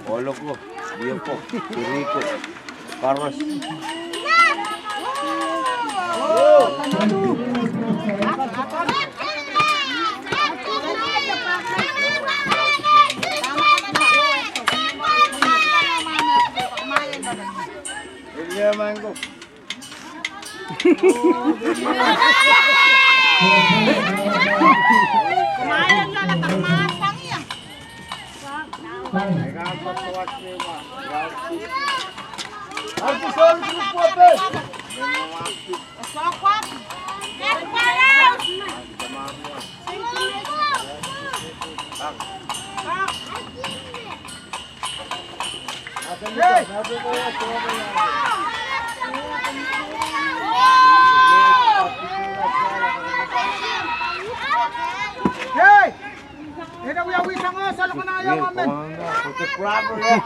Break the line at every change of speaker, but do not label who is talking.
Olo ko, diyan po, Rico, Carlos. Mango.
Kumain na lang ang masang yan.
Hey! Hinawi-awi sa nga, salo ka na ayaw, amen.
Put the crab in there.